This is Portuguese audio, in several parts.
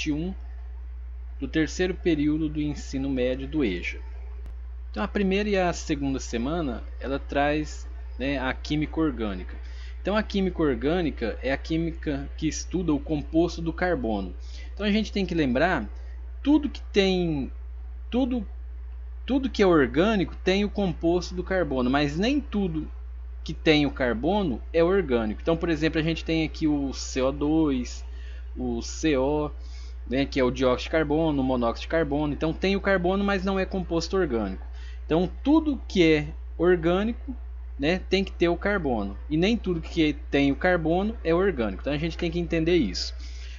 parte 1 do terceiro período do ensino médio do EJA. Então a primeira e a segunda semana ela traz, né, a química orgânica. Então a química orgânica é a química que estuda o composto do carbono. Então a gente tem que lembrar tudo que tem tudo que é orgânico tem o composto do carbono, mas nem tudo que tem o carbono é orgânico. Então, por exemplo, a gente tem aqui o CO2, o CO, né, que é o dióxido de carbono, o monóxido de carbono. Então tem o carbono, mas não é composto orgânico. Então tudo que é orgânico, né, tem que ter o carbono. E nem tudo que tem o carbono é orgânico. Então a gente tem que entender isso.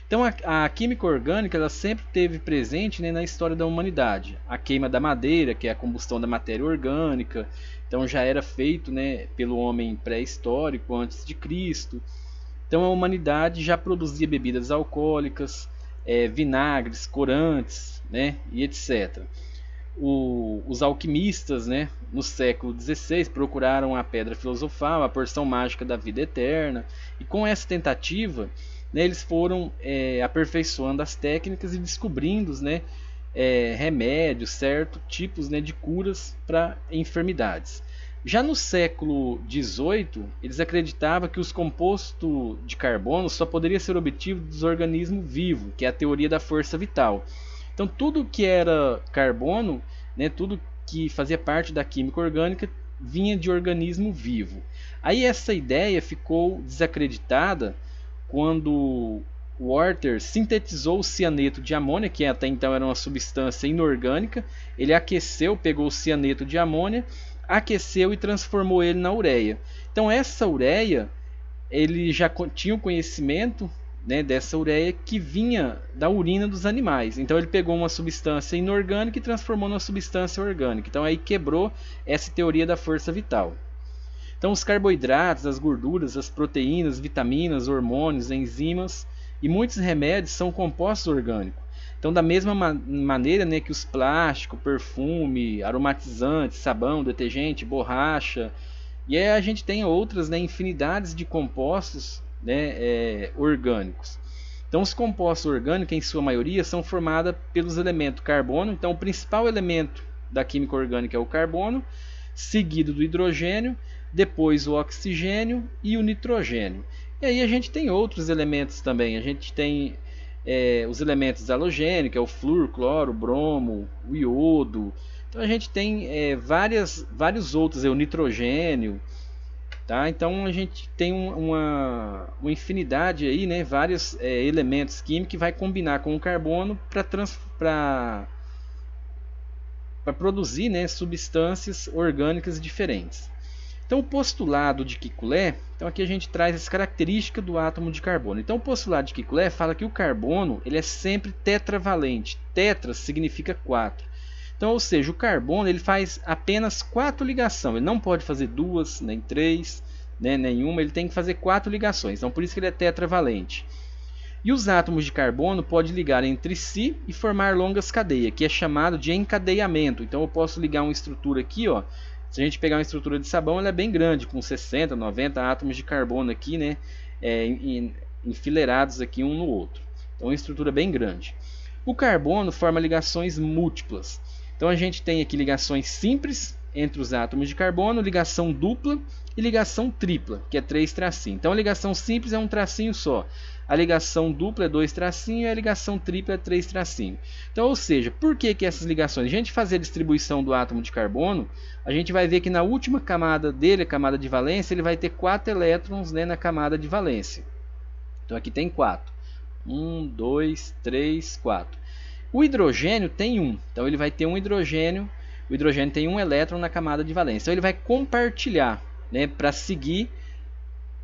Então a química orgânica ela sempre esteve presente, né, na história da humanidade. A queima da madeira, que é a combustão da matéria orgânica, então já era feito, né, pelo homem pré-histórico antes de Cristo. Então a humanidade já produzia bebidas alcoólicas, vinagres, corantes, né, e etc. Os alquimistas, né, no século XVI procuraram a pedra filosofal, a porção mágica da vida eterna, e com essa tentativa, né, eles foram aperfeiçoando as técnicas e descobrindo, né, remédios, certos tipos, né, de curas para enfermidades. Já no século XVIII, eles acreditavam que os compostos de carbono só poderia ser obtido dos organismos vivos, que é a teoria da força vital. Então tudo que era carbono, né, tudo que fazia parte da química orgânica vinha de organismo vivo. Aí essa ideia ficou desacreditada quando Walter sintetizou o cianeto de amônia, que até então era uma substância inorgânica. Ele aqueceu, pegou o cianeto de amônia, aqueceu e transformou ele na ureia. Então essa ureia, ele já tinha o conhecimento, né, dessa ureia que vinha da urina dos animais. Então ele pegou uma substância inorgânica e transformou numa substância orgânica. Então aí quebrou essa teoria da força vital. Então os carboidratos, as gorduras, as proteínas, vitaminas, hormônios, enzimas e muitos remédios são compostos orgânicos. Então da mesma maneira, né, que os plásticos, perfume, aromatizantes, sabão, detergente, borracha, e aí a gente tem outras, né, infinidades de compostos, né, orgânicos. Então os compostos orgânicos, em sua maioria, são formados pelos elementos carbono. Então o principal elemento da química orgânica é o carbono, seguido do hidrogênio, depois o oxigênio e o nitrogênio. E aí a gente tem outros elementos também. A gente tem os elementos halogênicos, que é o flúor, cloro, bromo, o iodo. Então a gente tem vários outros, o nitrogênio. Tá? Então a gente tem uma infinidade aí, né, vários elementos químicos que vai combinar com o carbono para produzir, né, substâncias orgânicas diferentes. Então o postulado de Kekulé, então aqui a gente traz as características do átomo de carbono. Então o postulado de Kekulé fala que o carbono ele é sempre tetravalente. Tetra significa 4. Então, ou seja, o carbono ele faz apenas 4 ligações. Ele não pode fazer 2, nem 3, né, nenhuma. Ele tem que fazer 4 ligações. Então, por isso que ele é tetravalente. E os átomos de carbono podem ligar entre si e formar longas cadeias, que é chamado de encadeamento. Então, eu posso ligar uma estrutura aqui, ó. Se a gente pegar uma estrutura de sabão, ela é bem grande, com 60, 90 átomos de carbono aqui, né, enfileirados aqui um no outro. Então, é uma estrutura bem grande. O carbono forma ligações múltiplas. Então a gente tem aqui ligações simples entre os átomos de carbono, ligação dupla e ligação tripla, que é 3 tracinhos. Então a ligação simples é um tracinho só. A ligação dupla é 2 tracinhos e a ligação tripla é 3 tracinhos. Então, ou seja, por que essas ligações? A gente fazer a distribuição do átomo de carbono, a gente vai ver que na última camada dele, a camada de valência, ele vai ter 4 elétrons, né, na camada de valência. Então aqui tem 4. 1, 2, 3, 4. O hidrogênio tem 1, então ele vai ter um hidrogênio. O hidrogênio tem um elétron na camada de valência. Então ele vai compartilhar, né, para seguir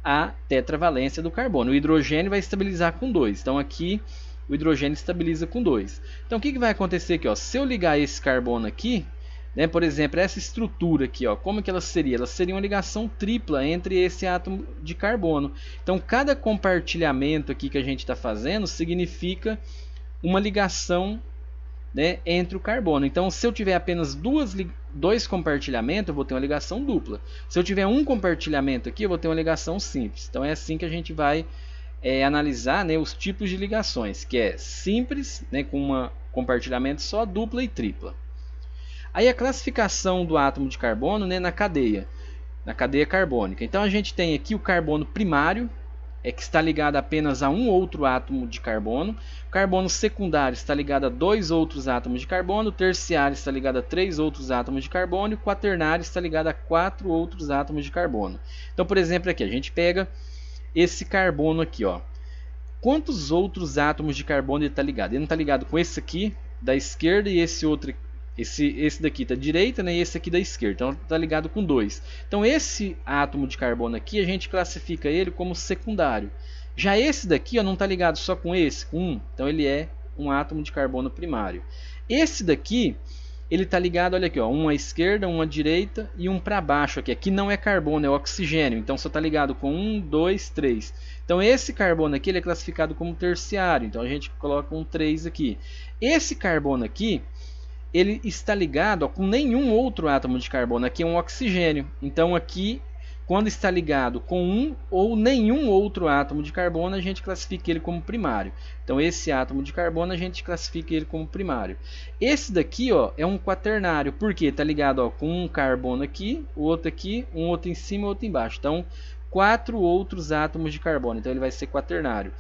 a tetravalência do carbono. O hidrogênio vai estabilizar com 2. Então aqui o hidrogênio estabiliza com 2. Então o que vai acontecer aqui? Ó? Se eu ligar esse carbono aqui, né, por exemplo, essa estrutura aqui, ó, como que ela seria? Ela seria uma ligação tripla entre esse átomo de carbono. Então cada compartilhamento aqui que a gente está fazendo significa uma ligação, né, entre o carbono. Então, se eu tiver apenas dois compartilhamentos, eu vou ter uma ligação dupla. Se eu tiver um compartilhamento aqui, eu vou ter uma ligação simples. Então, é assim que a gente vai analisar, né, os tipos de ligações, que é simples, né, com um compartilhamento só, dupla e tripla. Aí a classificação do átomo de carbono, né, na cadeia carbônica. Então a gente tem aqui o carbono primário, que está ligado apenas a um outro átomo de carbono. O carbono secundário está ligado a 2 outros átomos de carbono. O terciário está ligado a 3 outros átomos de carbono. E o quaternário está ligado a 4 outros átomos de carbono. Então, por exemplo, aqui a gente pega esse carbono aqui, ó. Quantos outros átomos de carbono ele está ligado? Ele não está ligado com esse aqui da esquerda e esse outro, esse daqui da direita, né, e esse aqui da esquerda. Então está ligado com 2. Então esse átomo de carbono aqui a gente classifica ele como secundário. Já esse daqui, ó, não está ligado só com esse, com 1. Então ele é um átomo de carbono primário. Esse daqui ele está ligado, olha aqui, ó, um à esquerda, um à direita e um para baixo aqui. Aqui não é carbono, é oxigênio. Então só está ligado com 1, 2, 3. Então esse carbono aqui ele é classificado como terciário. Então a gente coloca um 3 aqui. Esse carbono aqui ele está ligado, ó, com nenhum outro átomo de carbono. Aqui é um oxigênio. Então aqui, quando está ligado com um ou nenhum outro átomo de carbono, a gente classifica ele como primário. Então esse átomo de carbono a gente classifica ele como primário. Esse daqui, ó, é um quaternário, porque está ligado, ó, com um carbono aqui, o outro aqui, um outro em cima e outro embaixo. Então 4 outros átomos de carbono. Então ele vai ser quaternário.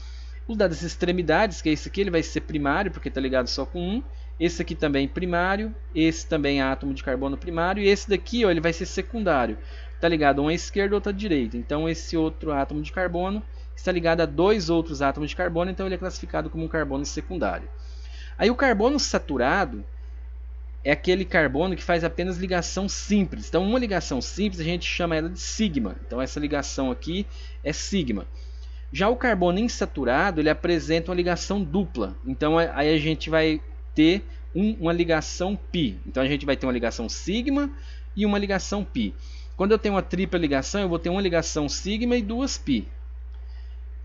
Os das extremidades, que é esse aqui, ele vai ser primário, porque está ligado só com um. Esse aqui também primário, esse também é átomo de carbono primário, e esse daqui, ó, ele vai ser secundário. Está ligado um à esquerda e outro à direita. Então esse outro átomo de carbono está ligado a 2 outros átomos de carbono, então ele é classificado como um carbono secundário. Aí o carbono saturado é aquele carbono que faz apenas ligação simples. Então uma ligação simples a gente chama ela de sigma. Então essa ligação aqui é sigma. Já o carbono insaturado ele apresenta uma ligação dupla. Então aí a gente vai ter uma ligação π. Então a gente vai ter uma ligação sigma e uma ligação π. Quando eu tenho uma tripla ligação, eu vou ter uma ligação sigma e 2 π.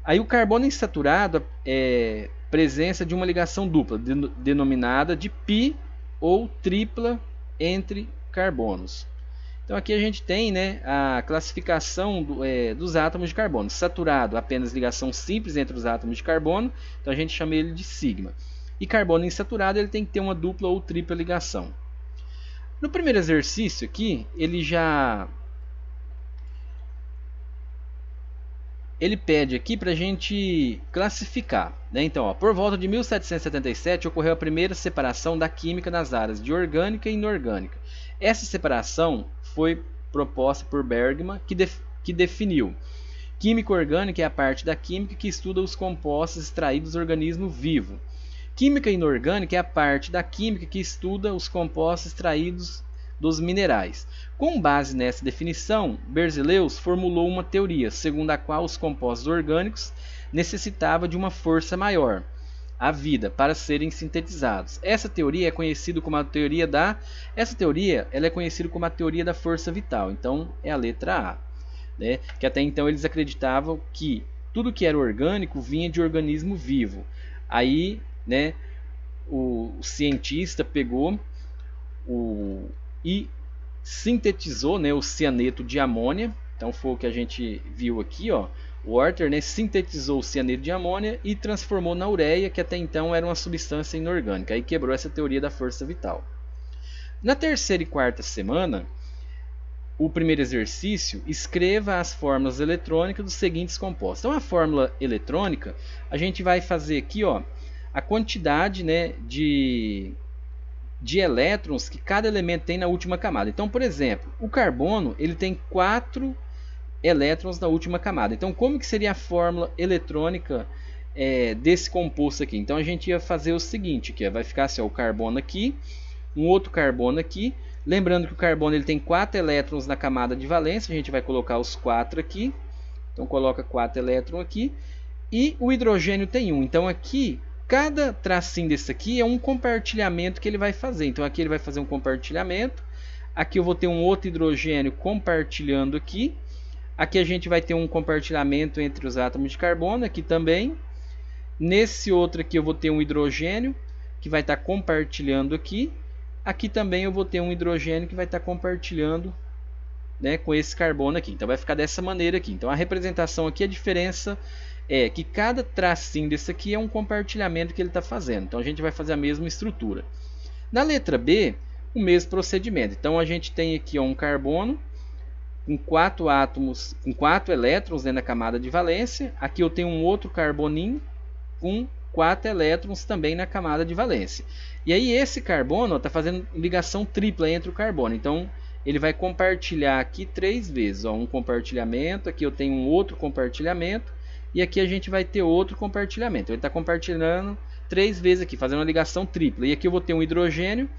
Aí o carbono insaturado é presença de uma ligação dupla, denominada de π ou tripla entre carbonos. Então aqui a gente tem, né, a classificação dos átomos de carbono. Saturado, apenas ligação simples entre os átomos de carbono, então a gente chama ele de sigma. E carbono insaturado ele tem que ter uma dupla ou tripla ligação. No primeiro exercício aqui, ele pede aqui para a gente classificar, né? Então, ó, por volta de 1777 ocorreu a primeira separação da química nas áreas de orgânica e inorgânica. Essa separação foi proposta por Bergman, que definiu: química orgânica é a parte da química que estuda os compostos extraídos do organismo vivo. Química inorgânica é a parte da química que estuda os compostos extraídos dos minerais. Com base nessa definição, Berzelius formulou uma teoria segundo a qual os compostos orgânicos necessitavam de uma força maior, a vida, para serem sintetizados. Essa teoria é conhecida como a teoria da força vital. Então é a letra A, né? Que até então eles acreditavam que tudo que era orgânico vinha de organismo vivo. Aí, né, o cientista pegou e sintetizou, né, o cianeto de amônia. Então foi o que a gente viu aqui, ó. O Orter, né, sintetizou o cianeto de amônia e transformou na ureia, que até então era uma substância inorgânica. Aí quebrou essa teoria da força vital. Na terceira e quarta semana, o primeiro exercício, escreva as fórmulas eletrônicas dos seguintes compostos. Então a fórmula eletrônica, a gente vai fazer aqui, ó, a quantidade, né, de elétrons que cada elemento tem na última camada. Então, por exemplo, o carbono ele tem 4 elétrons na última camada. Então, como que seria a fórmula eletrônica desse composto aqui? Então, a gente ia fazer o seguinte, que vai ficar assim, ó, o carbono aqui, um outro carbono aqui. Lembrando que o carbono ele tem 4 elétrons na camada de valência, a gente vai colocar os 4 aqui. Então, coloca 4 elétrons aqui. E o hidrogênio tem 1. Então, aqui cada tracinho desse aqui é um compartilhamento que ele vai fazer. Então aqui ele vai fazer um compartilhamento. Aqui eu vou ter um outro hidrogênio compartilhando aqui. Aqui a gente vai ter um compartilhamento entre os átomos de carbono. Aqui também. Nesse outro aqui eu vou ter um hidrogênio que vai estar compartilhando aqui. Aqui também eu vou ter um hidrogênio que vai estar compartilhando, né, com esse carbono aqui. Então vai ficar dessa maneira aqui. Então a representação aqui é a diferença é que cada tracinho desse aqui é um compartilhamento que ele está fazendo. Então a gente vai fazer a mesma estrutura. Na letra B, o mesmo procedimento. Então a gente tem aqui um carbono com 4 átomos, com 4 elétrons dentro da camada de valência. Aqui eu tenho um outro carboninho com 4 elétrons também na camada de valência. E aí esse carbono está fazendo ligação tripla entre o carbono. Então ele vai compartilhar aqui 3 vezes. Ó, um compartilhamento, aqui eu tenho um outro compartilhamento. E aqui a gente vai ter outro compartilhamento. Ele está compartilhando 3 vezes aqui, fazendo uma ligação tripla. E aqui eu vou ter um hidrogênio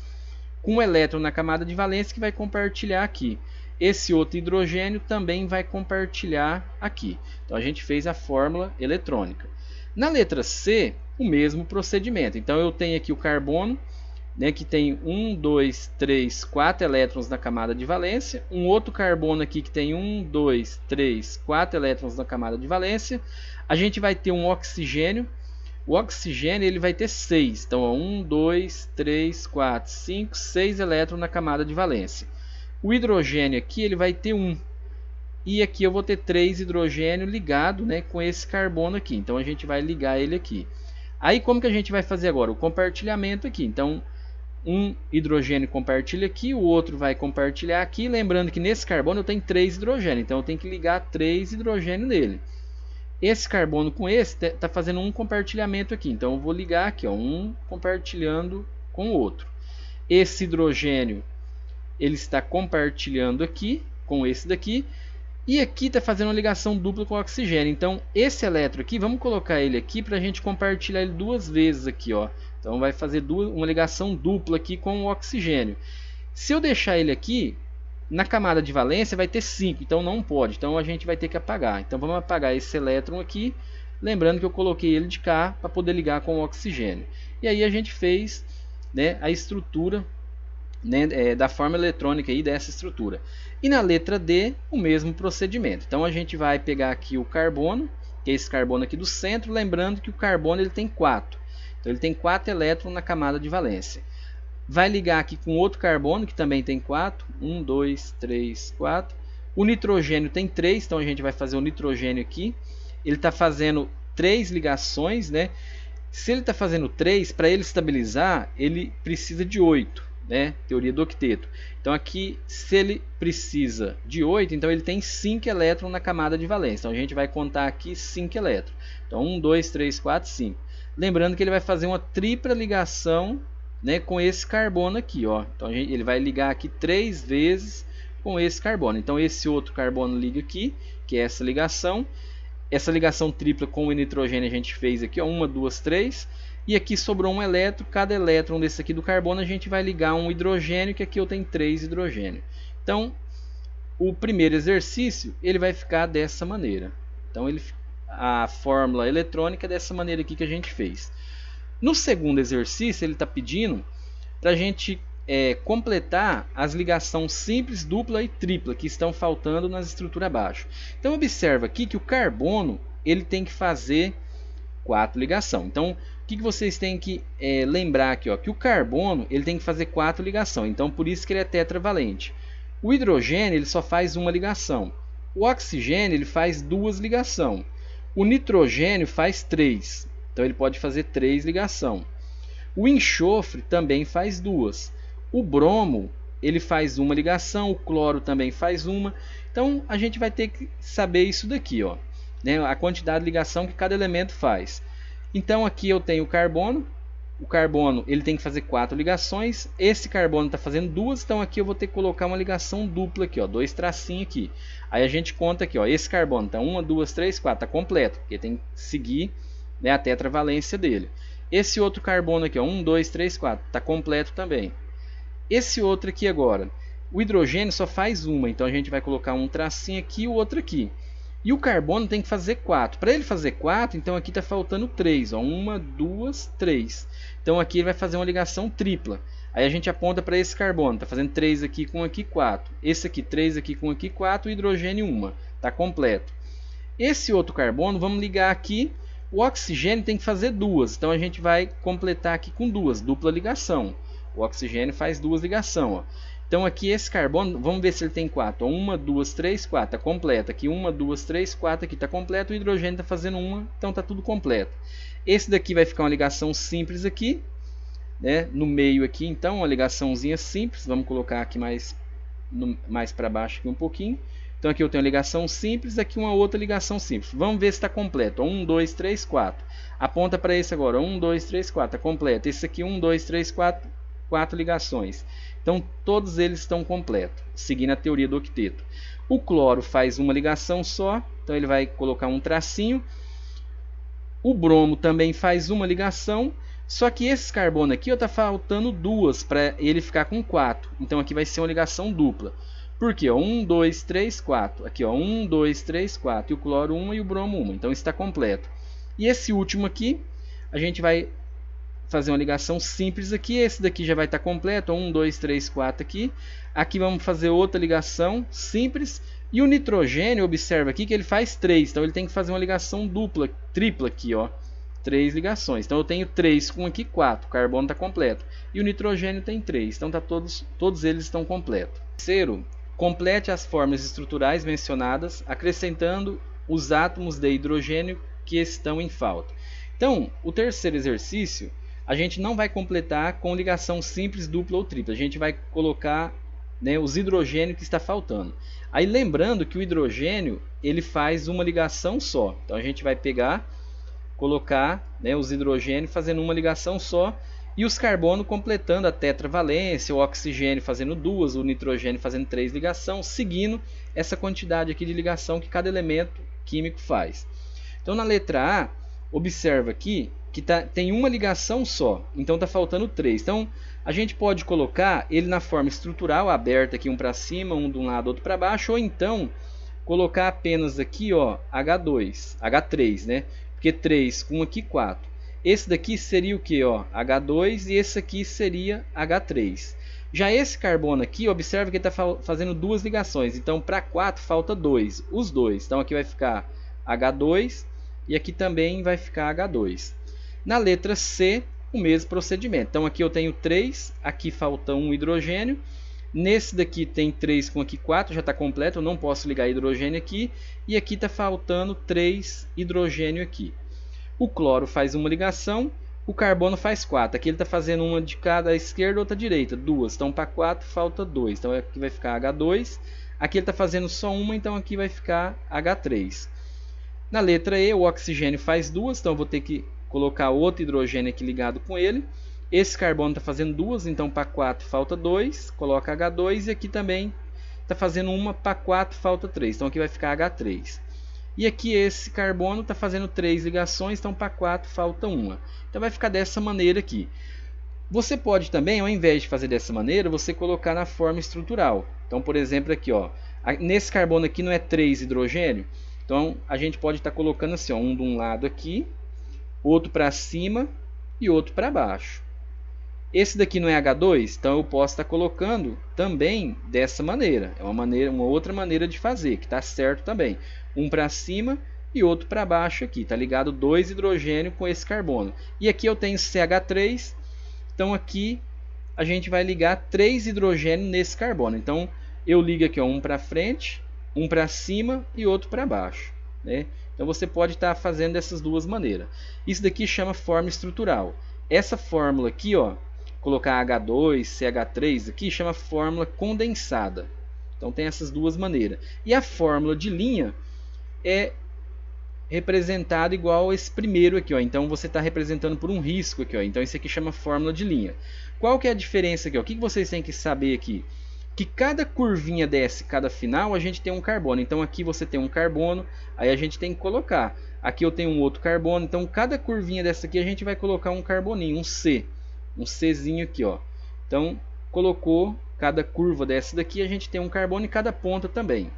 com um elétron na camada de valência que vai compartilhar aqui. Esse outro hidrogênio também vai compartilhar aqui. Então a gente fez a fórmula eletrônica. Na letra C, o mesmo procedimento. Então eu tenho aqui o carbono, né, que tem 1, 2, 3, 4 elétrons na camada de valência. Um outro carbono aqui que tem 1, 2, 3, 4 elétrons na camada de valência. A gente vai ter um oxigênio. O oxigênio ele vai ter 6. Então, 1, 2, 3, 4, 5, 6 elétrons na camada de valência. O hidrogênio aqui ele vai ter 1. E aqui eu vou ter 3 hidrogênio ligado, né, com esse carbono aqui. Então, a gente vai ligar ele aqui. Aí, como que a gente vai fazer agora? O compartilhamento aqui. Então, um hidrogênio compartilha aqui, o outro vai compartilhar aqui. Lembrando que nesse carbono eu tenho 3 hidrogênios. Então, eu tenho que ligar 3 hidrogênios nele. Esse carbono com esse está fazendo um compartilhamento aqui. Então, eu vou ligar aqui, ó, um compartilhando com o outro. Esse hidrogênio ele está compartilhando aqui com esse daqui. E aqui está fazendo uma ligação dupla com o oxigênio. Então, esse elétron aqui, vamos colocar ele aqui para a gente compartilhar ele 2 vezes aqui, ó. Então, vai fazer uma ligação dupla aqui com o oxigênio. Se eu deixar ele aqui, na camada de valência vai ter 5, então não pode. Então, a gente vai ter que apagar. Então, vamos apagar esse elétron aqui. Lembrando que eu coloquei ele de cá para poder ligar com o oxigênio. E aí, a gente fez, né, a estrutura, né, da forma eletrônica aí dessa estrutura. E na letra D, o mesmo procedimento. Então, a gente vai pegar aqui o carbono, que é esse carbono aqui do centro. Lembrando que o carbono ele tem 4. Então, ele tem 4 elétrons na camada de valência. Vai ligar aqui com outro carbono, que também tem 4. 1, 2, 3, 4. O nitrogênio tem 3, então a gente vai fazer o nitrogênio aqui. Ele está fazendo 3 ligações, né? Se ele está fazendo 3, para ele estabilizar, ele precisa de 8, né? Teoria do octeto. Então, aqui, se ele precisa de 8, então ele tem 5 elétrons na camada de valência. Então, a gente vai contar aqui 5 elétrons. Então, 1, 2, 3, 4, 5. Lembrando que ele vai fazer uma tripla ligação, né, com esse carbono aqui, ó. Então ele vai ligar aqui 3 vezes com esse carbono. Então esse outro carbono liga aqui, que é essa ligação. Essa ligação tripla com o nitrogênio a gente fez aqui, ó, 1, 2, 3. E aqui sobrou um elétron. Cada elétron desse aqui do carbono a gente vai ligar um hidrogênio, que aqui eu tenho 3 hidrogênios. Então o primeiro exercício ele vai ficar dessa maneira. Então a fórmula eletrônica é dessa maneira aqui que a gente fez. No segundo exercício, ele está pedindo para a gente completar as ligações simples, dupla e tripla que estão faltando nas estruturas abaixo. Então, observa aqui que o carbono ele tem que fazer 4 ligações. Então, o que vocês têm que lembrar aqui? Ó, que o carbono ele tem que fazer 4 ligações. Então, por isso que ele é tetravalente. O hidrogênio ele só faz uma ligação. O oxigênio ele faz 2 ligações. O nitrogênio faz 3, então ele pode fazer 3 ligações. O enxofre também faz 2. O bromo ele faz uma ligação, o cloro também faz uma. Então a gente vai ter que saber isso daqui, ó, né? A quantidade de ligação que cada elemento faz. Então aqui eu tenho o carbono. O carbono ele tem que fazer 4 ligações. Esse carbono está fazendo 2, então aqui eu vou ter que colocar uma ligação dupla aqui, ó, 2 tracinhos aqui. Aí a gente conta aqui, ó, esse carbono está 1, 2, 3, 4, está completo, porque tem que seguir, né, a tetravalência dele. Esse outro carbono aqui, ó, 1, 2, 3, 4, está completo também. Esse outro aqui agora, o hidrogênio só faz uma, então a gente vai colocar um tracinho aqui e o outro aqui. E o carbono tem que fazer 4. Para ele fazer 4, então aqui está faltando 3. Ó. 1, 2, 3. Então aqui ele vai fazer uma ligação tripla. Aí a gente aponta para esse carbono. Está fazendo 3 aqui com aqui 4. Esse aqui 3 aqui com aqui 4. O hidrogênio 1. Está completo. Esse outro carbono, vamos ligar aqui. O oxigênio tem que fazer 2. Então a gente vai completar aqui com 2. Dupla ligação. O oxigênio faz 2 ligações. Ó. Então aqui esse carbono, vamos ver se ele tem 4. 1, 2, 3, 4, está completo. Aqui 1, 2, 3, 4, aqui está completo. O hidrogênio está fazendo 1, então está tudo completo. Esse daqui vai ficar uma ligação simples aqui, né? No meio aqui, então, uma ligaçãozinha simples. Vamos colocar aqui mais para baixo aqui um pouquinho. Então aqui eu tenho uma ligação simples, aqui uma outra ligação simples. Vamos ver se está completo. 1, 2, 3, 4. Aponta para esse agora. 1, 2, 3, 4. Está completo. Esse aqui 1, 2, 3, 4. 4 ligações. Então todos eles estão completos, seguindo a teoria do octeto. O cloro faz uma ligação só, então ele vai colocar um tracinho. O bromo também faz uma ligação, só que esse carbono aqui está faltando duas para ele ficar com 4. Então aqui vai ser uma ligação dupla. Por quê? 1, 2, 3, 4. Aqui, ó, 1, 2, 3, 4. E o cloro 1 e o bromo 1. Então está completo. E esse último aqui, a gente vai fazer uma ligação simples aqui. Esse daqui já vai estar completo. 1, 2, 3, 4 aqui. Aqui vamos fazer outra ligação simples. E o nitrogênio, observa aqui que ele faz 3. Então ele tem que fazer uma ligação dupla, tripla aqui, ó. 3 ligações. Então eu tenho 3 com aqui 4. O carbono está completo. E o nitrogênio tem 3. Então tá todos eles estão completos. Terceiro, complete as fórmulas estruturais mencionadas, acrescentando os átomos de hidrogênio que estão em falta. Então, o terceiro exercício, a gente não vai completar com ligação simples, dupla ou tripla. A gente vai colocar, né, os hidrogênios que está faltando. Aí lembrando que o hidrogênio ele faz uma ligação só. Então a gente vai pegar, colocar, né, os hidrogênios fazendo uma ligação só. E os carbonos completando a tetravalência, o oxigênio fazendo 2, o nitrogênio fazendo 3 ligações, seguindo essa quantidade aqui de ligação que cada elemento químico faz. Então na letra A, observa aqui que tem uma ligação só, então está faltando 3. Então a gente pode colocar ele na forma estrutural, aberta aqui um para cima, um de um lado, outro para baixo, ou então colocar apenas aqui, ó, H3, né? Porque 3 com aqui 4. Esse daqui seria o que? Ó, H2 e esse aqui seria H3. Já esse carbono aqui, observa que ele está fazendo duas ligações. Então, para 4 falta 2, os dois. Então, aqui vai ficar H2 e aqui também vai ficar H2. Na letra C, o mesmo procedimento. Então, aqui eu tenho 3, aqui falta um hidrogênio. Nesse daqui tem 3 com aqui 4, já está completo, eu não posso ligar hidrogênio aqui. E aqui está faltando 3 hidrogênio aqui. O cloro faz uma ligação, o carbono faz 4. Aqui ele está fazendo uma de cada esquerda, outra direita, 2. Então para 4 falta 2. Então aqui vai ficar H2. Aqui ele está fazendo só uma, então aqui vai ficar H3. Na letra E, o oxigênio faz 2, então eu vou ter que colocar outro hidrogênio aqui ligado com ele. Esse carbono está fazendo 2, então para 4 falta 2, coloca H2. E aqui também está fazendo uma, para 4 falta 3, então aqui vai ficar H3. E aqui esse carbono está fazendo 3 ligações, então para 4 falta uma. Então vai ficar dessa maneira aqui. Você pode também, ao invés de fazer dessa maneira, você colocar na forma estrutural. Então, por exemplo, aqui, ó, nesse carbono aqui não é 3 hidrogênio, então a gente pode estar colocando assim, ó, um de um lado aqui, outro para cima e outro para baixo. Esse daqui não é H2, então eu posso estar colocando também dessa maneira. É uma outra maneira de fazer, que está certo também. Um para cima e outro para baixo aqui. Está ligado 2 hidrogênios com esse carbono. E aqui eu tenho CH3, então aqui a gente vai ligar 3 hidrogênios nesse carbono. Então eu ligo aqui, ó, um para frente, um para cima e outro para baixo, né? Então você pode estar fazendo dessas duas maneiras. Isso daqui chama forma estrutural. Essa fórmula aqui, ó, colocar H2, CH3 aqui, chama fórmula condensada. Então tem essas duas maneiras. E a fórmula de linha é representada igual esse primeiro aqui, ó. Então você está representando por um risco aqui, ó. Então isso aqui chama fórmula de linha. Qual que é a diferença aqui, ó? O que vocês têm que saber aqui? Que cada curvinha desse, cada final, a gente tem um carbono. Então aqui você tem um carbono, aí a gente tem que colocar. Aqui eu tenho um outro carbono, então cada curvinha dessa aqui a gente vai colocar um carboninho, um C. Um Czinho aqui, ó. Então colocou cada curva dessa daqui, a gente tem um carbono em cada ponta também.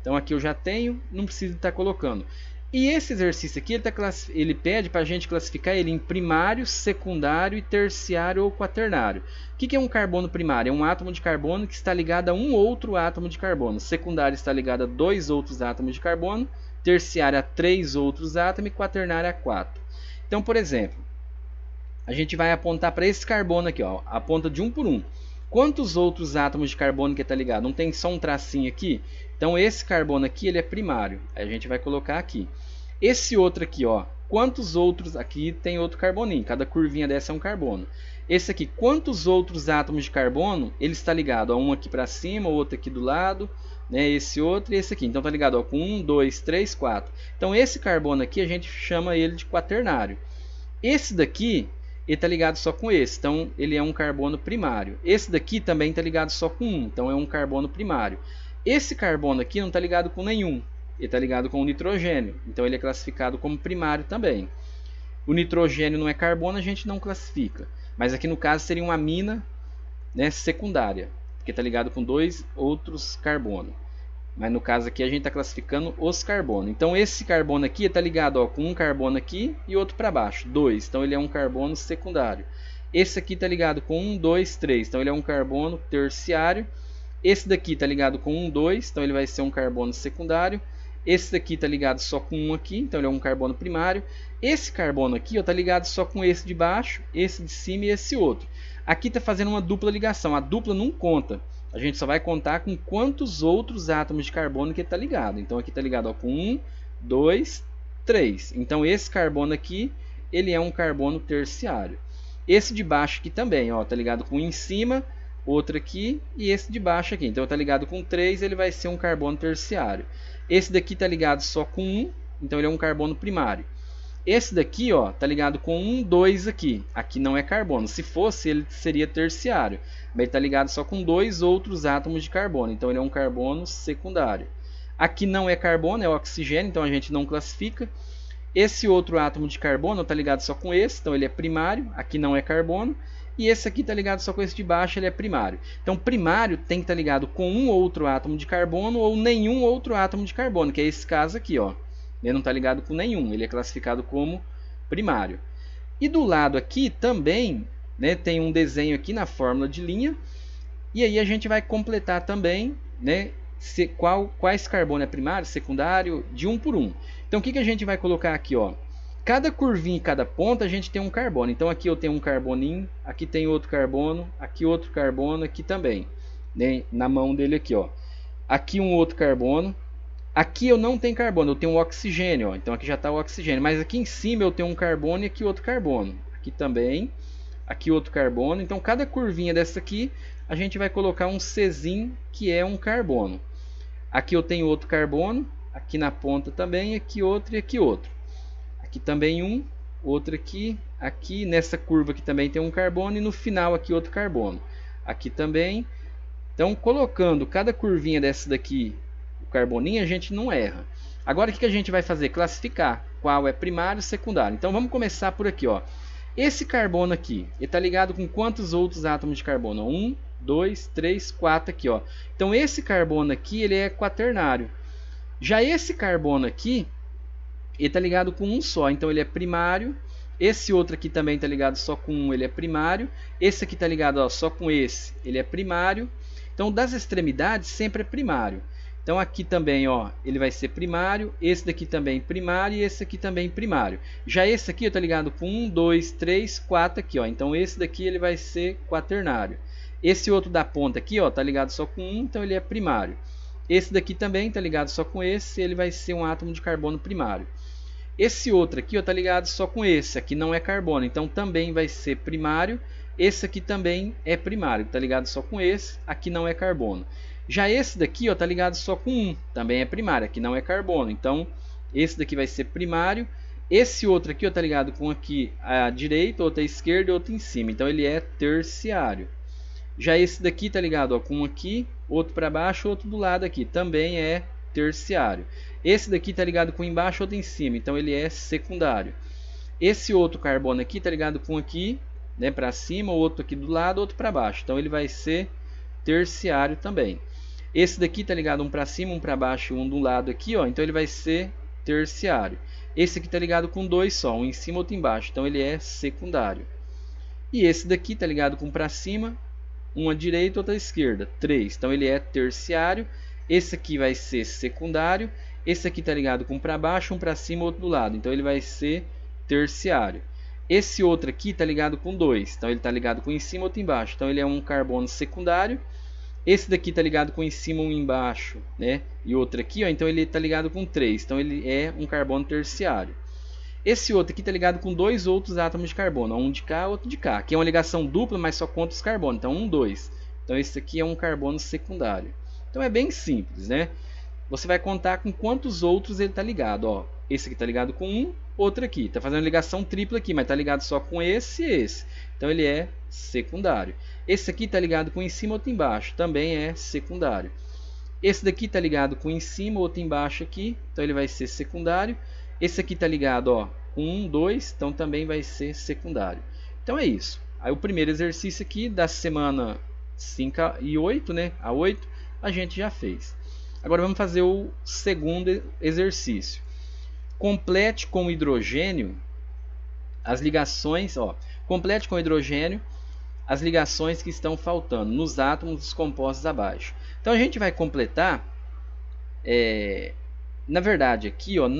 Então aqui eu já tenho, não preciso estar colocando. E esse exercício aqui, ele pede para a gente classificar ele em primário, secundário e terciário ou quaternário. O que é um carbono primário? É um átomo de carbono que está ligado a um outro átomo de carbono. Secundário está ligado a 2 outros átomos de carbono. Terciário a 3 outros átomos e quaternário a 4. Então, por exemplo, a gente vai apontar para esse carbono aqui, ó, aponta de um por um. Quantos outros átomos de carbono que está ligado? Não tem só um tracinho aqui? Então esse carbono aqui ele é primário. Aí a gente vai colocar aqui. Esse outro aqui, ó, quantos outros... Aqui tem outro carboninho. Cada curvinha dessa é um carbono. Esse aqui, quantos outros átomos de carbono ele está ligado? Ó, um aqui para cima, outro aqui do lado, né? Esse outro e esse aqui. Então está ligado ó, com 1, 2, 3, 4. Então esse carbono aqui a gente chama ele de quaternário. Esse daqui ele está ligado só com esse, então ele é um carbono primário. Esse daqui também está ligado só com um, então é um carbono primário. Esse carbono aqui não está ligado com nenhum, ele está ligado com o nitrogênio, então ele é classificado como primário também. O nitrogênio não é carbono, a gente não classifica, mas aqui no caso seria uma amina, né, secundária, porque está ligado com dois outros carbonos. Mas no caso aqui a gente está classificando os carbonos. Então esse carbono aqui está ligado ó, com um carbono aqui e outro para baixo, 2. Então ele é um carbono secundário. Esse aqui está ligado com 1, 2, 3. Então ele é um carbono terciário. Esse daqui está ligado com 1, 2. Então ele vai ser um carbono secundário. Esse daqui está ligado só com 1 aqui. Então ele é um carbono primário. Esse carbono aqui está ligado só com esse de baixo, esse de cima e esse outro. Aqui está fazendo uma dupla ligação. A dupla não conta. A gente só vai contar com quantos outros átomos de carbono que está ligado. Então aqui está ligado ó, com 1, 2, 3. Então esse carbono aqui ele é um carbono terciário. Esse de baixo aqui também está ligado com um em cima, outro aqui e esse de baixo aqui. Então está ligado com 3, ele vai ser um carbono terciário. Esse daqui está ligado só com 1, então ele é um carbono primário. Esse daqui está ligado com 1, 2 aqui. Aqui não é carbono. Se fosse, ele seria terciário. Mas ele está ligado só com dois outros átomos de carbono. Então ele é um carbono secundário. Aqui não é carbono, é oxigênio, então a gente não classifica. Esse outro átomo de carbono está ligado só com esse, então ele é primário. Aqui não é carbono. E esse aqui está ligado só com esse de baixo, ele é primário. Então primário tem que estar ligado com um outro átomo de carbono ou nenhum outro átomo de carbono, que é esse caso aqui, ó. Ele não está ligado com nenhum, ele é classificado como primário. E do lado aqui também, né, tem um desenho aqui na fórmula de linha. E aí a gente vai completar também, né, quais carbono é primário, secundário, de um por um. Então o que a gente vai colocar aqui? Ó? Cada curvinha e cada ponta a gente tem um carbono. Então aqui eu tenho um carboninho, aqui tem outro carbono, aqui também. Né, na mão dele aqui. Ó. Aqui um outro carbono. Aqui eu não tenho carbono, eu tenho um oxigênio, ó. Então aqui já está o oxigênio, mas aqui em cima eu tenho um carbono e aqui outro carbono. Aqui também, aqui outro carbono. Então cada curvinha dessa aqui a gente vai colocar um Czinho que é um carbono. Aqui eu tenho outro carbono, aqui na ponta também, aqui outro e aqui outro. Aqui também um, outro aqui, aqui nessa curva aqui também tem um carbono e no final aqui outro carbono. Aqui também. Então colocando cada curvinha dessa daqui carboninho, a gente não erra. Agora o que a gente vai fazer? Classificar qual é primário e secundário. Então vamos começar por aqui. Ó. Esse carbono aqui, ele está ligado com quantos outros átomos de carbono? 1, 2, 3, 4 aqui. Ó. Então esse carbono aqui ele é quaternário. Já esse carbono aqui, ele está ligado com um só, então ele é primário. Esse outro aqui também está ligado só com um, ele é primário. Esse aqui está ligado ó, só com esse, ele é primário. Então das extremidades sempre é primário. Então aqui também ó, ele vai ser primário, esse daqui também primário e esse aqui também primário. Já esse aqui está ligado com 1, 2, 3, 4 aqui. Ó. Então esse daqui ele vai ser quaternário. Esse outro da ponta aqui está ligado só com 1, então ele é primário. Esse daqui também está ligado só com esse, ele vai ser um átomo de carbono primário. Esse outro aqui está ligado só com esse, aqui não é carbono, então também vai ser primário. Esse aqui também é primário, está ligado só com esse, aqui não é carbono. Já esse daqui está ligado só com 1, também é primário, aqui não é carbono. Então, esse daqui vai ser primário. Esse outro aqui está ligado com aqui à direita, outro à esquerda e outro em cima. Então, ele é terciário. Já esse daqui está ligado ó, com um aqui, outro para baixo, outro do lado aqui. Também é terciário. Esse daqui está ligado com embaixo, outro em cima. Então, ele é secundário. Esse outro carbono aqui está ligado com aqui, né, para cima, outro aqui do lado, outro para baixo. Então, ele vai ser terciário também. Esse daqui está ligado um para cima, um para baixo, um do lado aqui, ó. Então ele vai ser terciário. Esse aqui está ligado com dois só, um em cima, outro embaixo. Então ele é secundário. E esse daqui está ligado com um para cima, um à direita, outro à esquerda, 3. Então ele é terciário. Esse aqui vai ser secundário. Esse aqui está ligado com um para baixo, um para cima, outro do lado. Então ele vai ser terciário. Esse outro aqui está ligado com 2, então ele está ligado com um em cima, outro embaixo. Então ele é um carbono secundário. Esse daqui está ligado com um em cima, um embaixo, né? E outro aqui, ó, então ele está ligado com 3, então ele é um carbono terciário. Esse outro aqui está ligado com 2 outros átomos de carbono, um de cá, outro de cá. Aqui é uma ligação dupla, mas só conta os carbonos, então 1, 2. Então esse aqui é um carbono secundário. Então é bem simples, né? Você vai contar com quantos outros ele está ligado. Ó, esse aqui está ligado com um, outro aqui. Está fazendo ligação tripla aqui, mas está ligado só com esse e esse. Então ele é secundário. Esse aqui está ligado com um em cima, outro embaixo. Também é secundário. Esse daqui está ligado com um em cima, outro embaixo aqui. Então ele vai ser secundário. Esse aqui está ligado ó, com 1, 2. Então também vai ser secundário. Então é isso. Aí o primeiro exercício aqui da semana 5 e 8, né? A 8, a gente já fez. Agora vamos fazer o segundo exercício. Complete com o hidrogênio as ligações, ó, complete com o hidrogênio as ligações que estão faltando nos átomos dos compostos abaixo. Então a gente vai completar, na verdade aqui, ó,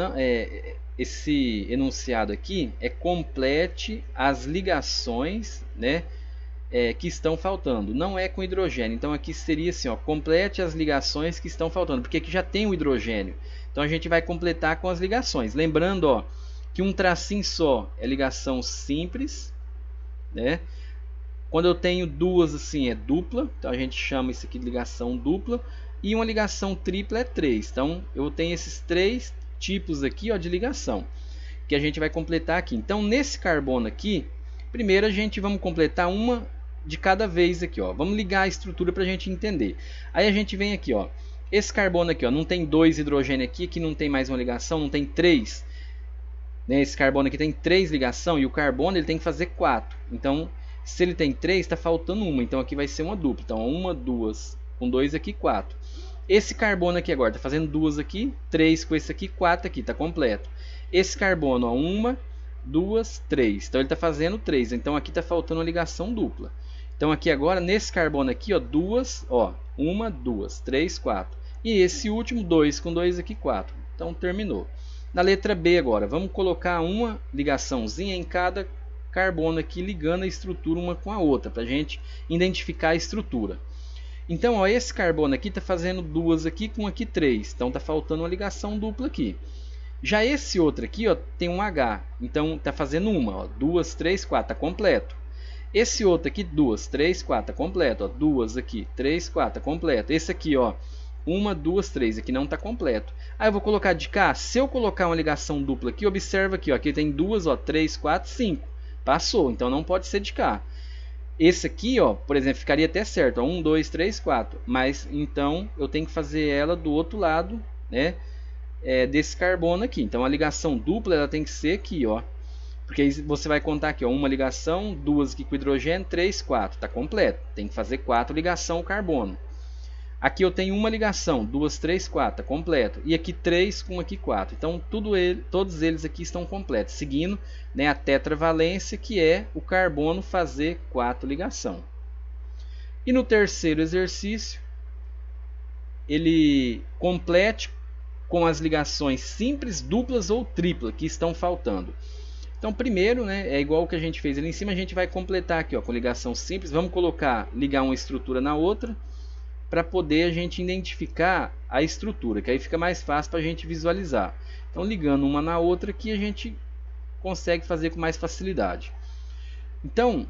esse enunciado aqui é complete as ligações, né? Que estão faltando, não é com hidrogênio. Então aqui seria assim, ó, complete as ligações que estão faltando, porque aqui já tem o hidrogênio. Então a gente vai completar com as ligações. Lembrando, ó, que um tracinho só é ligação simples, né? Quando eu tenho duas assim é dupla, então a gente chama isso aqui de ligação dupla, e uma ligação tripla é 3. Então eu tenho esses 3 tipos aqui, ó, de ligação que a gente vai completar aqui. Então nesse carbono aqui, primeiro a gente vamos completar uma de cada vez aqui, ó. Vamos ligar a estrutura para a gente entender. Aí a gente vem aqui, ó. Esse carbono aqui, ó, não tem 2 hidrogênio aqui não tem mais uma ligação, não tem 3. Né? Esse carbono aqui tem 3 ligações e o carbono ele tem que fazer 4. Então, se ele tem 3, está faltando uma. Então aqui vai ser uma dupla. Então, 1, 2, com 2 aqui, 4. Esse carbono aqui agora está fazendo 2 aqui, 3 com esse aqui, 4 aqui, está completo. Esse carbono, ó, 1, 2, 3. Então ele está fazendo 3. Então aqui está faltando uma ligação dupla. Então aqui agora, nesse carbono aqui, ó, 2, ó, 1, 2, 3, 4. E esse último, 2 com 2 aqui, 4. Então terminou. Na letra B agora, vamos colocar uma ligaçãozinha em cada carbono aqui, ligando a estrutura uma com a outra, para a gente identificar a estrutura. Então, ó, esse carbono aqui está fazendo 2 aqui com aqui 3. Então está faltando uma ligação dupla aqui. Já esse outro aqui, ó, tem um H. Então está fazendo uma, ó, 2, 3, 4, está completo. Esse outro aqui, 2, 3, 4, está completo. Ó, 2 aqui, 3, 4, está completo. Esse aqui, ó, 1, 2, 3, aqui não está completo. Aí eu vou colocar de cá. Se eu colocar uma ligação dupla aqui, observa aqui, ó, aqui tem 2, ó, 3, 4, 5. Passou, então não pode ser de cá. Esse aqui, ó, por exemplo, ficaria até certo, ó, 1, 2, 3, 4. Mas então eu tenho que fazer ela do outro lado, né? Desse carbono aqui. Então a ligação dupla ela tem que ser aqui, ó. Porque aí você vai contar aqui, ó, uma ligação, 2 aqui com hidrogênio, 3, 4. Está completo. Tem que fazer 4 ligação ao carbono. Aqui eu tenho uma ligação, 2, 3, 4, está completo. E aqui 3 com aqui 4. Então todos eles aqui estão completos, seguindo, né, a tetravalência, que é o carbono fazer 4 ligação. E no terceiro exercício, ele complete com as ligações simples, duplas ou triplas que estão faltando. Então primeiro, né, é igual o que a gente fez ali em cima, a gente vai completar aqui, ó, com ligação simples. Vamos ligar uma estrutura na outra, para poder a gente identificar a estrutura, que aí fica mais fácil para a gente visualizar. Então ligando uma na outra aqui a gente consegue fazer com mais facilidade. Então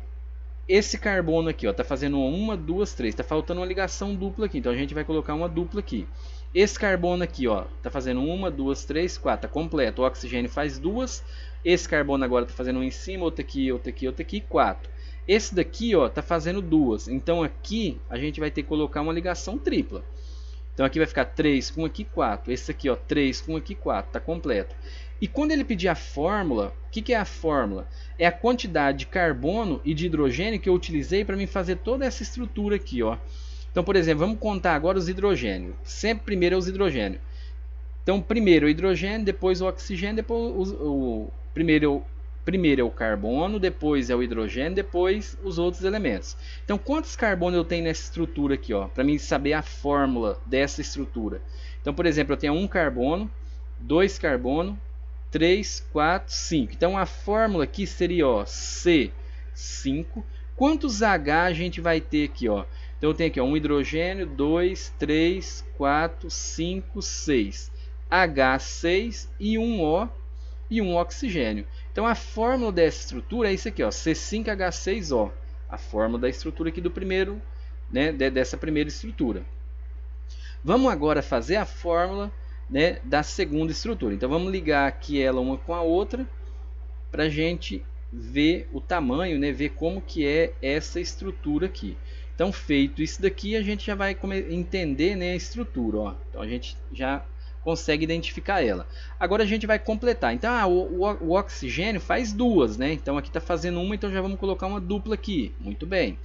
esse carbono aqui está fazendo 1, 2, 3, está faltando uma ligação dupla aqui, então a gente vai colocar uma dupla aqui. Esse carbono aqui está fazendo 1, 2, 3, 4, está completo, o oxigênio faz 2, esse carbono agora está fazendo um em cima, outro aqui, outro aqui, outro aqui, 4. Esse daqui está fazendo 2, então aqui a gente vai ter que colocar uma ligação tripla. Então aqui vai ficar 3 com aqui 4, esse aqui, ó, 3 com aqui 4, está completo. E quando ele pedir a fórmula, o que é a fórmula? É a quantidade de carbono e de hidrogênio que eu utilizei para me fazer toda essa estrutura aqui, ó. Então, por exemplo, vamos contar agora os hidrogênios. Sempre primeiro é os hidrogênios. Então, primeiro o hidrogênio, depois o oxigênio, depois primeiro é o carbono, depois é o hidrogênio, depois os outros elementos. Então, quantos carbonos eu tenho nessa estrutura aqui, ó, para mim saber a fórmula dessa estrutura? Então, por exemplo, eu tenho um carbono, 2 carbono, 3, 4, 5. Então a fórmula aqui seria ó, C5. Quantos H a gente vai ter aqui? Ó? Então eu tenho aqui ó, um hidrogênio, 2, 3, 4, 5, 6. H6 e um O e um oxigênio. Então a fórmula dessa estrutura é isso aqui, ó, C5H6O. A fórmula da estrutura aqui do primeiro, né, dessa primeira estrutura. Vamos agora fazer a fórmula, né, da segunda estrutura. Então vamos ligar aqui ela uma com a outra para a gente ver o tamanho, né, ver como que é essa estrutura aqui. Então feito isso daqui, a gente já vai entender, né, a estrutura. Ó. Então a gente já consegue identificar ela. Agora a gente vai completar. Então o oxigênio faz duas, né? Então aqui está fazendo uma, então já vamos colocar uma dupla aqui. Muito bem.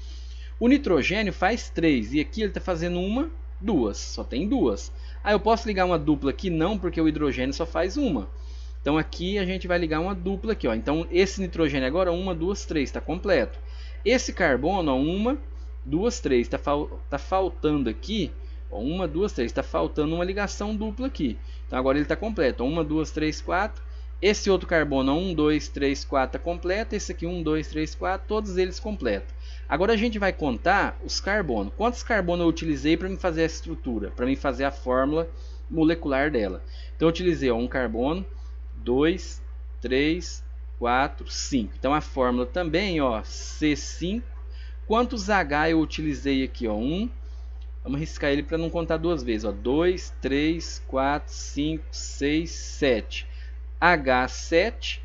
O nitrogênio faz 3 e aqui ele está fazendo uma, duas. Só tem duas. Eu posso ligar uma dupla aqui? Não, porque o hidrogênio só faz uma. Então aqui a gente vai ligar uma dupla aqui. Ó. Então esse nitrogênio agora, 1, 2, 3, está completo. Esse carbono, 1, 2, 3, está faltando aqui. 1, 2, 3, está faltando uma ligação dupla aqui. Então agora ele está completo. 1, 2, 3, 4. Esse outro carbono, 1, 2, 3, 4, está completo. Esse aqui, 1, 2, 3, 4, todos eles completos. Agora a gente vai contar os carbonos. Quantos carbonos eu utilizei para me fazer essa estrutura? Para me fazer a fórmula molecular dela. Então eu utilizei ó, um carbono, 2, 3, 4, 5. Então a fórmula também, ó, C5. Quantos H eu utilizei aqui? Ó, 1. Vamos riscar ele para não contar duas vezes. Ó. 2, 3, 4, 5, 6, 7. H7.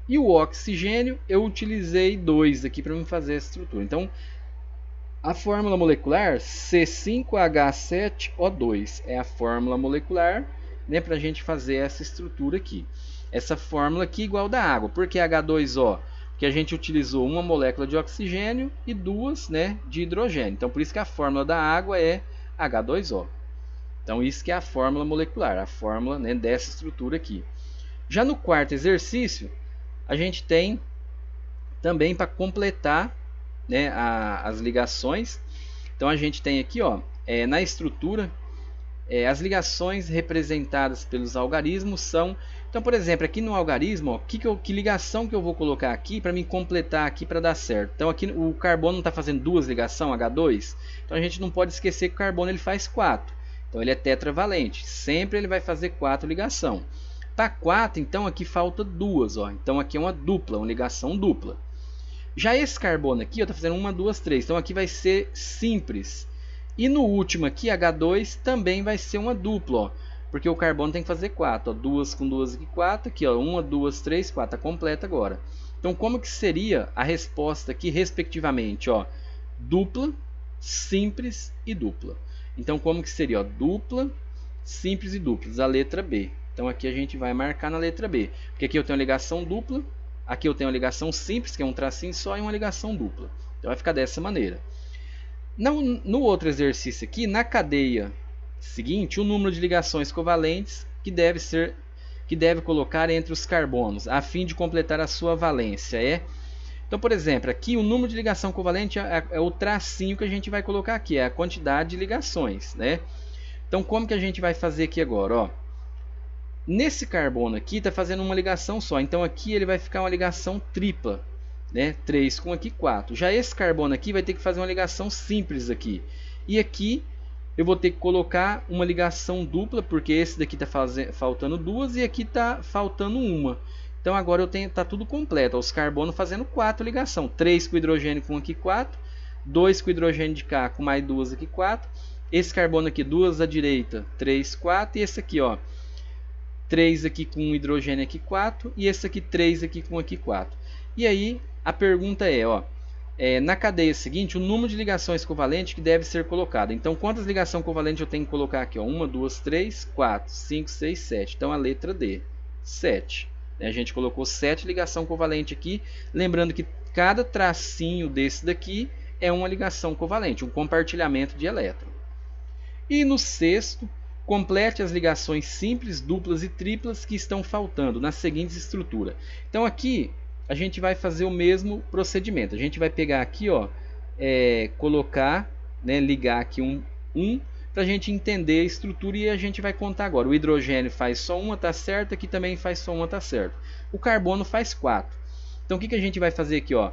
E o oxigênio eu utilizei 2 aqui para me fazer essa estrutura. Então, a fórmula molecular C5H7O2 é a fórmula molecular, né, para a gente fazer essa estrutura aqui. Essa fórmula aqui é igual da água. Por que H2O? Porque a gente utilizou uma molécula de oxigênio e duas, né, de hidrogênio. Então, por isso que a fórmula da água é H2O. Então, isso que é a fórmula molecular, a fórmula, né, dessa estrutura aqui. Já no quarto exercício, a gente tem também para completar, né, as ligações. Então, a gente tem aqui, ó, na estrutura, as ligações representadas pelos algarismos são... Então, por exemplo, aqui no algarismo, ó, que ligação que eu vou colocar aqui para me completar aqui para dar certo? Então, aqui o carbono não está fazendo duas ligações, H2. Então, a gente não pode esquecer que o carbono ele faz 4. Então, ele é tetravalente. Sempre ele vai fazer 4 ligações. Para 4, então, aqui falta duas. Ó. Então, aqui é uma dupla, uma ligação dupla. Já esse carbono aqui, está fazendo 1, 2, 3. Então, aqui vai ser simples. E no último aqui, H2, também vai ser uma dupla, ó, porque o carbono tem que fazer 4. Ó, 2 com 2 aqui, 4. Aqui, ó, 1, 2, 3, 4. Está completa agora. Então, como que seria a resposta aqui, respectivamente? Ó, dupla, simples e dupla. Então, como que seria? Ó, dupla, simples e duplas. A letra B. Então, aqui a gente vai marcar na letra B. Porque aqui eu tenho uma ligação dupla. Aqui eu tenho uma ligação simples, que é um tracinho só, e uma ligação dupla. Então, vai ficar dessa maneira. No outro exercício aqui, na cadeia seguinte, o número de ligações covalentes que deve colocar entre os carbonos, a fim de completar a sua valência é... Então, por exemplo, aqui o número de ligação covalente é o tracinho que a gente vai colocar aqui, é a quantidade de ligações, né? Então, como que a gente vai fazer aqui agora? Ó, nesse carbono aqui está fazendo uma ligação só, então aqui ele vai ficar uma ligação tripla. Né? 3 com aqui 4. Já esse carbono aqui vai ter que fazer uma ligação simples aqui. E aqui eu vou ter que colocar uma ligação dupla, porque esse daqui está faltando duas e aqui está faltando uma. Então agora está tudo completo. Os carbonos fazendo 4 ligações. 3 com hidrogênio com aqui 4. 2 com hidrogênio de cá com mais 2 aqui 4. Esse carbono aqui 2 à direita, 3, 4. E esse aqui, ó, 3 aqui com hidrogênio aqui 4. E esse aqui 3 aqui com aqui 4. E aí a pergunta é, ó, na cadeia seguinte, o número de ligações covalentes que deve ser colocado. Então, quantas ligações covalentes eu tenho que colocar aqui? Ó? 1, 2, 3, 4, 5, 6, 7. Então, a letra D, 7. A gente colocou 7 ligações covalentes aqui. Lembrando que cada tracinho desse daqui é uma ligação covalente, um compartilhamento de elétron. E no sexto, complete as ligações simples, duplas e triplas que estão faltando nas seguintes estruturas. Então, aqui... a gente vai fazer o mesmo procedimento. A gente vai pegar aqui, ó, colocar, né, ligar aqui um para a gente entender a estrutura, e a gente vai contar agora. O hidrogênio faz só uma, tá certo, aqui também faz só uma, tá certo. O carbono faz 4. Então o que a gente vai fazer aqui, ó?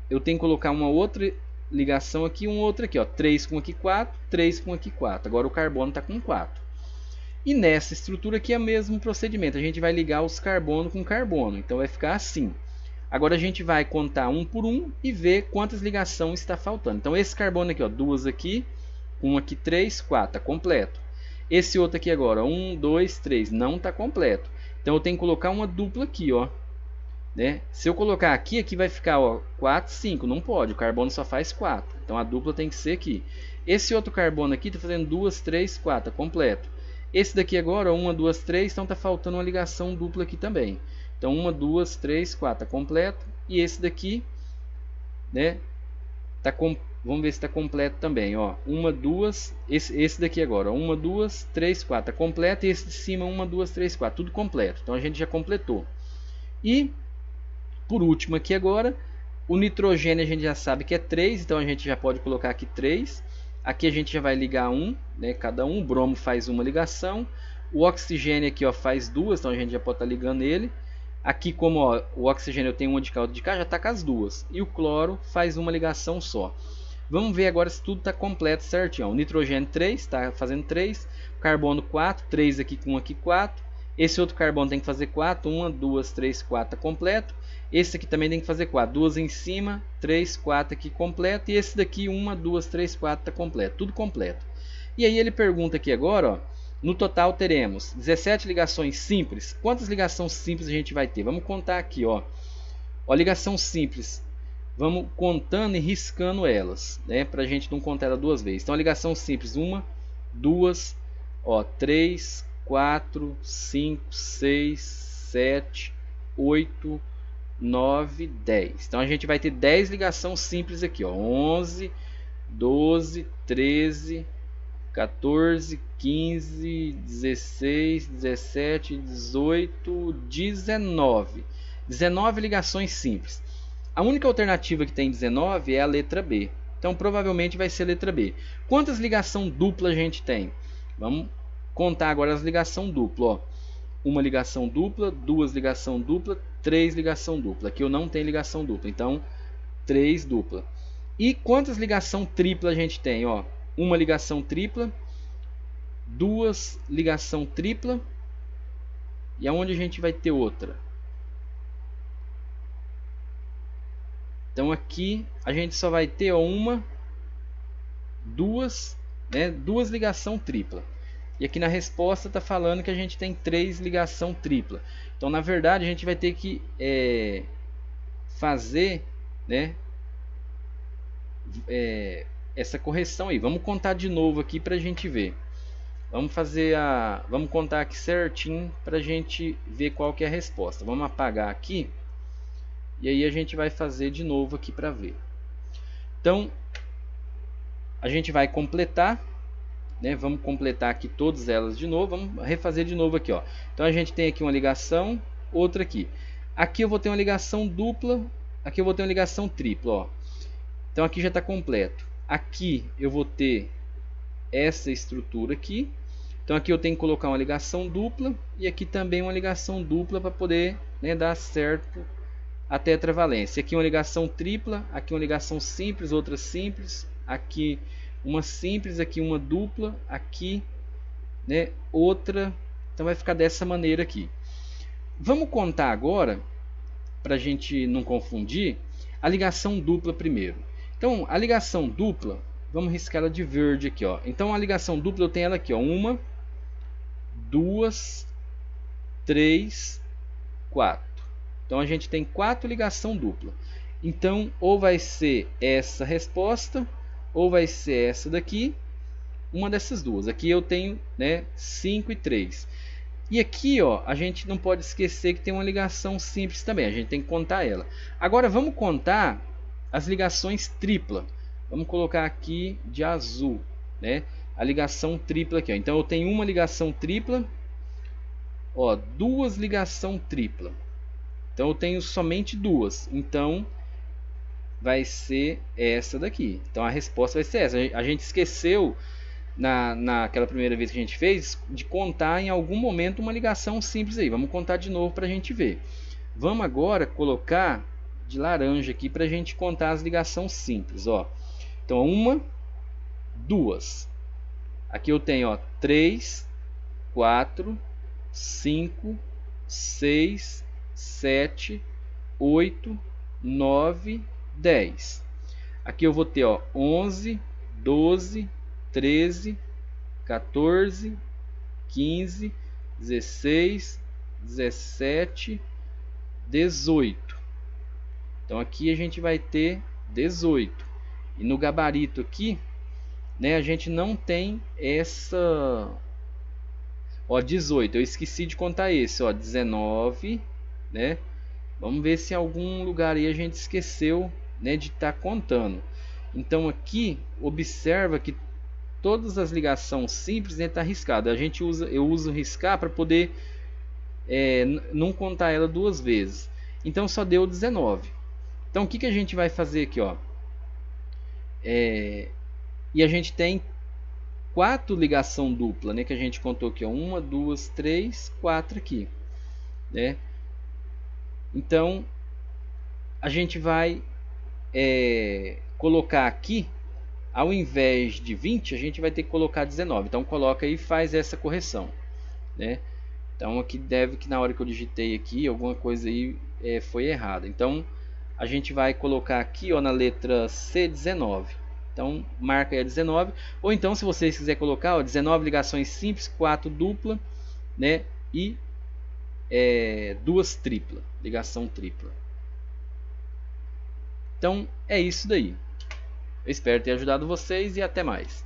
Eu tenho que colocar uma outra ligação aqui, uma outra aqui, ó. 3 com aqui 4, 3 com aqui 4. Agora o carbono está com 4. E nessa estrutura aqui é o mesmo procedimento. A gente vai ligar os carbono com carbono. Então vai ficar assim. Agora a gente vai contar um por um e ver quantas ligações está faltando. Então esse carbono aqui, ó, 2 aqui, 1 aqui, 3, 4, está completo. Esse outro aqui agora, 1, 2, 3, não está completo. Então eu tenho que colocar uma dupla aqui, ó. Né? Se eu colocar aqui, aqui vai ficar, ó, 4, 5, não pode, o carbono só faz 4. Então a dupla tem que ser aqui. Esse outro carbono aqui está fazendo 2, 3, 4, está completo. Esse daqui agora, 1, 2, 3, então está faltando uma ligação dupla aqui também. Então 1, 2, 3, 4, está completo. E esse daqui, né, tá com... vamos ver se está completo também. Ó. 1, 2, esse daqui agora, 1, 2, 3, 4, está completo. E esse de cima, 1, 2, 3, 4, tudo completo. Então a gente já completou. E por último aqui agora, o nitrogênio a gente já sabe que é 3, então a gente já pode colocar aqui 3. Aqui a gente já vai ligar um, né, cada um. O bromo faz uma ligação. O oxigênio aqui, ó, faz 2, então a gente já pode estar ligando ele. Aqui, como, ó, o oxigênio tem uma de cá, outra de cá, já está com as duas. E o cloro faz uma ligação só. Vamos ver agora se tudo está completo certinho. O nitrogênio 3, está fazendo 3. O carbono 4, 3 aqui com 1 aqui 4. Esse outro carbono tem que fazer 4, 1, 2, 3, 4, está completo. Esse aqui também tem que fazer 4, 2 em cima, 3, 4 aqui completo. E esse daqui 1, 2, 3, 4 está completo, tudo completo. E aí ele pergunta aqui agora, ó, no total teremos 17 ligações simples. Quantas ligações simples a gente vai ter? Vamos contar aqui, ó. Ó, ligação simples, vamos contando e riscando elas, né, para a gente não contar ela duas vezes. Então a ligação simples, 1, 2, ó, 3, 4, 5, 6, 7, 8, 9, 10. Então a gente vai ter 10 ligações simples aqui, ó. 11, 12, 13, 14, 15, 16, 17, 18, 19. 19 ligações simples. A única alternativa que tem 19 é a letra B. Então provavelmente vai ser a letra B. Quantas ligações duplas a gente tem? Vamos contar agora as ligações duplas, ó. Uma ligação dupla, duas ligação dupla, 3 ligação dupla. Aqui eu não tenho ligação dupla, então 3 dupla. E quantas ligação tripla a gente tem? Ó, uma ligação tripla, duas ligação tripla. E aonde a gente vai ter outra? Então aqui a gente só vai ter, ó, uma, duas, né, duas ligação tripla. E aqui na resposta está falando que a gente tem 3 ligação tripla. Então, na verdade, a gente vai ter que fazer, né, essa correção aí. Vamos contar de novo aqui para a gente ver. Vamos contar aqui certinho para a gente ver qual que é a resposta. Vamos apagar aqui. E aí a gente vai fazer de novo aqui para ver. Então, a gente vai completar. Né, vamos completar aqui todas elas de novo. Vamos refazer de novo aqui, ó. Então a gente tem aqui uma ligação, outra aqui. Aqui eu vou ter uma ligação dupla, aqui eu vou ter uma ligação tripla, ó. Então aqui já está completo. Aqui eu vou ter essa estrutura aqui. Então aqui eu tenho que colocar uma ligação dupla e aqui também uma ligação dupla para poder, né, dar certo a tetravalência. Aqui uma ligação tripla, aqui uma ligação simples, outra simples, aqui uma simples, aqui uma dupla, aqui, né, outra. Então vai ficar dessa maneira aqui. Vamos contar agora, para a gente não confundir, a ligação dupla primeiro. Então a ligação dupla, vamos riscar ela de verde aqui, ó. Então a ligação dupla eu tenho ela aqui, ó, 1, 2, 3, 4. Então a gente tem 4 ligação dupla. Então ou vai ser essa resposta, ou vai ser essa daqui, uma dessas duas. Aqui eu tenho, né, 5 e 3. E aqui, ó, a gente não pode esquecer que tem uma ligação simples também. A gente tem que contar ela. Agora vamos contar as ligações tripla. Vamos colocar aqui de azul, né? A ligação tripla aqui, ó. Então eu tenho uma ligação tripla, ó, duas ligação tripla. Então eu tenho somente duas. Então vai ser essa daqui. Então a resposta vai ser essa. A gente esqueceu, naquela primeira vez que a gente fez, de contar em algum momento uma ligação simples aí. Vamos contar de novo para a gente ver. Vamos agora colocar de laranja aqui para a gente contar as ligações simples. Ó. Então, 1, 2. Aqui eu tenho ó, 3, 4, 5, 6, 7, 8, 9, 10. Aqui eu vou ter ó, 11, 12, 13, 14, 15, 16, 17, 18. Então aqui a gente vai ter 18. E no gabarito aqui, né, a gente não tem essa... Ó, 18. Eu esqueci de contar esse, ó, 19, né? Vamos ver se em algum lugar aí a gente esqueceu, né, de estar contando. Então aqui observa que todas as ligações simples está riscado. Eu uso riscar para poder não contar ela duas vezes. Então só deu 19. Então o que a gente vai fazer aqui, ó? E a gente tem 4 ligação dupla, né? Que a gente contou aqui, ó, 1, 2, 3, 4 aqui, né? Então a gente vai colocar aqui, ao invés de 20, a gente vai ter que colocar 19. Então coloca aí e faz essa correção, né? Então aqui deve que na hora que eu digitei aqui, alguma coisa aí foi errada. Então a gente vai colocar aqui ó, na letra C 19. Então marca aí a 19. Ou então se vocês quiserem colocar ó, 19 ligações simples, 4 dupla, né? E 2 tripla, ligação tripla. Então é isso daí. Eu espero ter ajudado vocês e até mais.